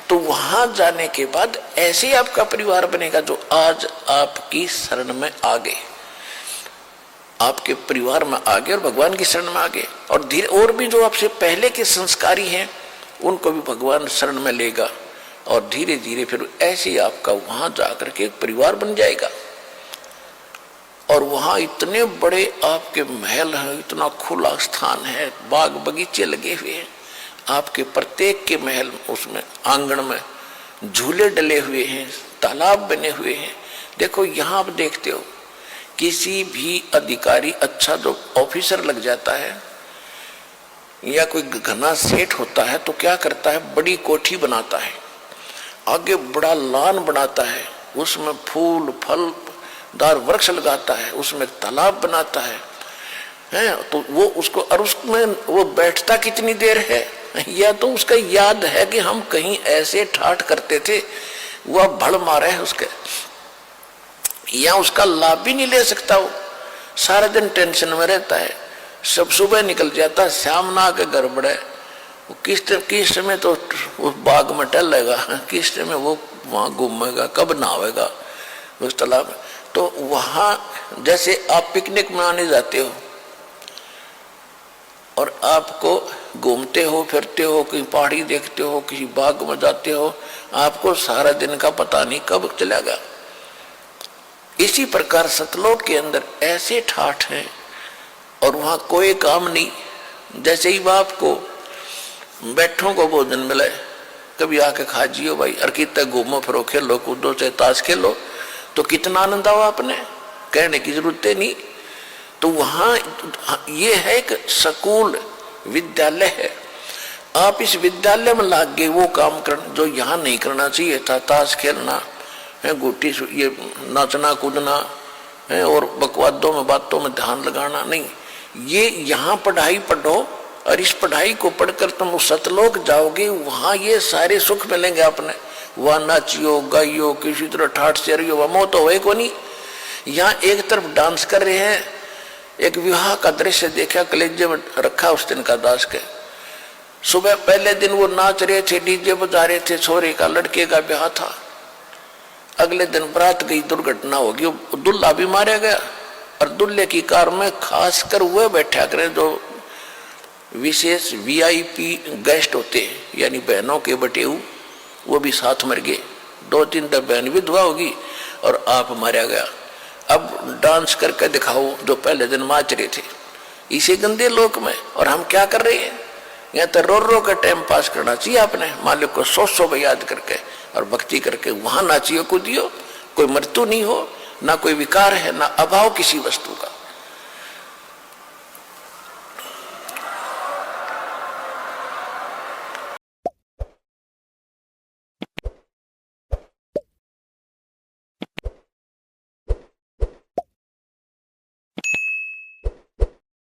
तो वहां जाने के बाद ऐसे ही आपका परिवार बनेगा जो आज आपकी शरण में आ गए, आपके परिवार में आ गए और भगवान की शरण में आ गए। और धीरे और भी जो आपसे पहले के संस्कारी हैं उनको भी भगवान शरण में लेगा और धीरे धीरे फिर ऐसे ही आपका वहां जाकर के एक परिवार बन जाएगा। और वहां इतने बड़े आपके महल हैं, इतना खुला स्थान है, बाग बगीचे लगे हुए हैं, आपके प्रत्येक के महल उसमें आंगन में झूले डले हुए हैं, तालाब बने हुए हैं। देखो यहाँ आप देखते हो किसी भी अधिकारी अच्छा जो ऑफिसर लग जाता है या कोई घना सेठ होता है तो क्या करता है, बड़ी कोठी बनाता है, आगे बड़ा लान बनाता है, उसमें फूल फल दार वृक्ष लगाता है, उसमें तालाब बनाता है, तो वो उसको और उसमें वो बैठता कितनी देर है, या तो उसका याद है कि हम कहीं ऐसे ठाठ करते थे, वह भड़ मारे है उसके, या उसका लाभ भी नहीं ले सकता, वो सारा दिन टेंशन में रहता है, सब सुबह निकल जाता, शाम ना आके घर बढ़े, वो किस समय तो उस बाग में टहलेगा, किस समय वो वहां घूमेगा, कब नहावेगा उस तालाब में। तो वहां जैसे आप पिकनिक में आने जाते हो और आपको घूमते हो फिरते हो, कहीं पहाड़ी देखते हो, किसी बाग में जाते हो, आपको सारा दिन का पता नहीं कब चलेगा। इसी प्रकार सतलोक के अंदर ऐसे ठाठ हैं और वहां कोई काम नहीं। जैसे ही बाप को बैठों को भोजन मिले, कभी आके खा जियो भाई, और कितना घूमो फिरो, खेलो कूदो, चाहे ताश खेलो, तो कितना आनंद आओ, आपने कहने की जरूरत नहीं। तो वहां ये है एक स्कूल विद्यालय है, आप इस विद्यालय में लाग गए वो काम कर जो यहाँ नहीं करना चाहिए था, ताश खेलना है, गोटी ये नाचना कूदना है और बकवादों में बातों में ध्यान लगाना नहीं। ये यहाँ पढ़ाई पढ़ो और इस पढ़ाई को पढ़कर तुम सतलोक जाओगे, वहां ये सारे सुख मिलेंगे आपने। वहां नाचियो गाइयो, किसी तरह ठाठ से रहियो, वह मोह तो होए को नहीं। यहाँ एक तरफ डांस कर रहे हैं, एक विवाह का दृश्य देखा, कलेजे में रखा उस दिन का दास के। सुबह पहले दिन वो नाच रहे थे, डीजे बजा रहे थे, छोरे का लड़के का ब्याह था। अगले दिन बारात गई, दुर्घटना होगी, दुल्हा भी मारा गया और दुल्हे की कार में खासकर वह बैठा करे जो विशेष वीआईपी गेस्ट होते हैं, यानी बहनों के बटेऊ, वो भी साथ मर गए। 2-3 बहन विधवा होगी और आप मारा गया। अब डांस करके दिखाओ जो पहले दिन नाच रहे थे इसी गंदे लोक में, और हम क्या कर रहे हैं, या तो रो रो के टाइम पास करना चाहिए अपने मालिक को 100 याद करके और भक्ति करके वहां नाचियो कूदियो, कोई मृत्यु नहीं हो, ना कोई विकार है, ना अभाव किसी वस्तु का।